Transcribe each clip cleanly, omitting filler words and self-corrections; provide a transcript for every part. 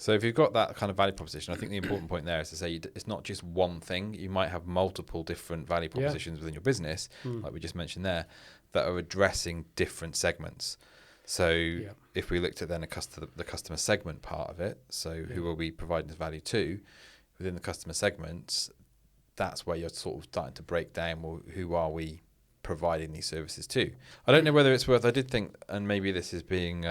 So if you've got that kind of value proposition, I think the important point there is to say it's not just one thing. You might have multiple different value propositions within your business, like we just mentioned there, that are addressing different segments. So if we looked at then the customer segment part of it, so who are we providing this value to within the customer segments, that's where you're sort of starting to break down, well, who are we providing these services to? I don't know whether it's worth, I did think, and maybe this is being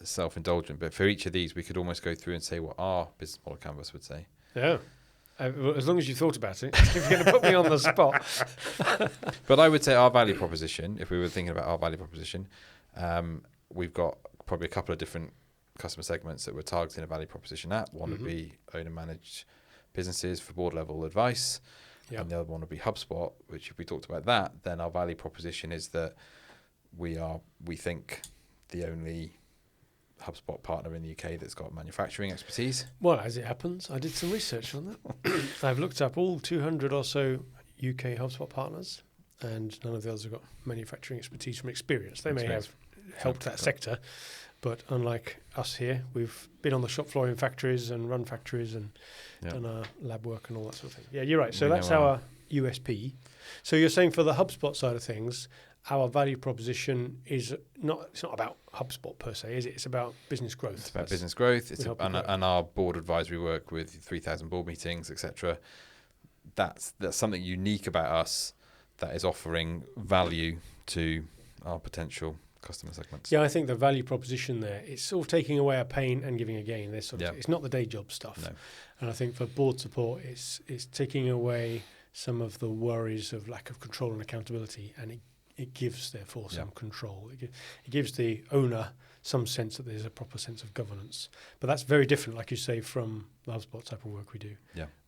self-indulgent, but for each of these we could almost go through and say what our business model canvas would say. Yeah. As long as you thought about it, if you're going to put me on the spot. But I would say our value proposition, if we were thinking about our value proposition, we've got probably a couple of different customer segments that we're targeting a value proposition at. One would be owner-managed businesses for board-level advice, and the other one would be HubSpot, which if we talked about that, then our value proposition is that we think, the only HubSpot partner in the UK that's got manufacturing expertise. Well, as it happens, I did some research on that. I've looked up all 200 or so UK HubSpot partners, and none of the others have got manufacturing expertise from experience. They may have helped that sector, but unlike us here, we've been on the shop floor in factories and run factories and done our lab work and all that sort of thing. Yeah, you're right. So that's our USP. So you're saying for the HubSpot side of things, our value proposition is it's not about HubSpot per se, is it? It's about business growth. It's about business growth. And our board advisory work with 3,000 board meetings, etc. That's something unique about us that is offering value to our potential customer segments. Yeah, I think the value proposition there, it's sort of taking away a pain and giving a gain. It's not the day job stuff. No. And I think for board support, it's taking away some of the worries of lack of control and accountability, and it gives, therefore, some control. It gives the owner some sense that there's a proper sense of governance. But that's very different, like you say, from the HubSpot type of work we do,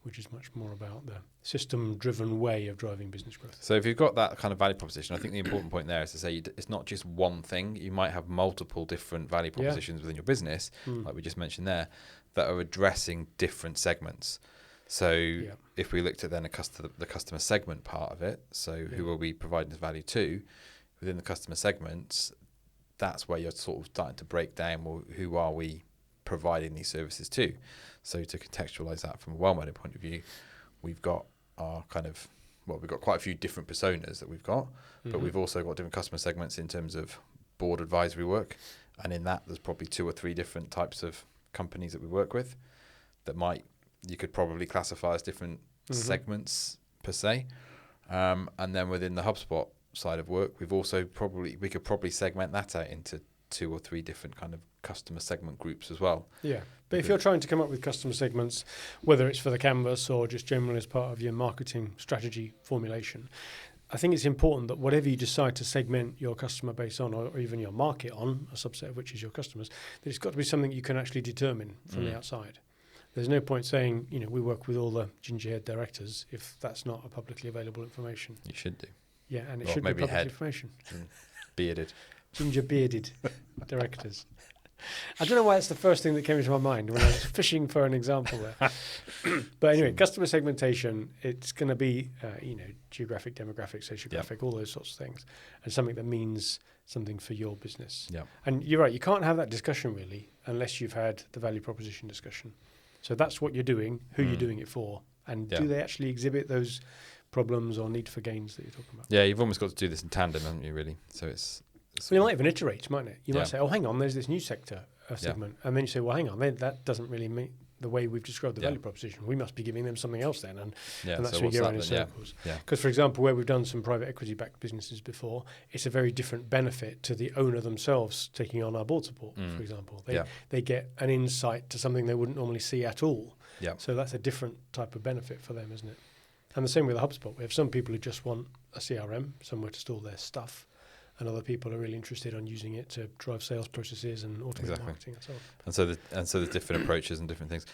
which is much more about the system-driven way of driving business growth. So if you've got that kind of value proposition, I think the important point there is to say it's not just one thing. You might have multiple different value propositions within your business, like we just mentioned there, that are addressing different segments. So if we looked at then the customer segment part of it, so who are we providing this value to within the customer segments, that's where you're sort of starting to break down, well, who are we providing these services to? So to contextualize that from a Wellmeadow point of view, we've got our we've got quite a few different personas that we've got, but we've also got different customer segments in terms of board advisory work. And in that, there's probably 2 or 3 different types of companies that we work with that you could probably classify as different segments per se. And then within the HubSpot side of work, we could probably segment that out into 2 or 3 different kind of customer segment groups as well. Yeah, but if you're trying to come up with customer segments, whether it's for the canvas or just generally as part of your marketing strategy formulation, I think it's important that whatever you decide to segment your customer base on, or even your market on, a subset of which is your customers, that it's got to be something you can actually determine from the outside. There's no point saying, we work with all the ginger-haired directors if that's not a publicly available information. You should do. Yeah, and it should be public information. Bearded. Ginger-bearded directors. I don't know why that's the first thing that came into my mind when I was fishing for an example there. But anyway, customer segmentation, it's going to be, geographic, demographic, sociographic, all those sorts of things, and something that means something for your business. Yeah. And you're right, you can't have that discussion really unless you've had the value proposition discussion. So that's what you're doing, who you're doing it for, and do they actually exhibit those problems or need for gains that you're talking about? Yeah, you've almost got to do this in tandem, haven't you, really? So it's you might even iterate, mightn't it? You might say, oh, hang on, there's this new sector segment. And then you say, well, hang on, that doesn't really meet the way we've described the value proposition. We must be giving them something else then. And that's where you go around in circles. Because, for example, where we've done some private equity-backed businesses before, it's a very different benefit to the owner themselves taking on our board support, for example. They get an insight to something they wouldn't normally see at all. Yeah. So that's a different type of benefit for them, isn't it? And the same with HubSpot. We have some people who just want a CRM, somewhere to store their stuff, and other people are really interested on using it to drive sales processes and automate marketing and so on. And so there's different approaches and different things.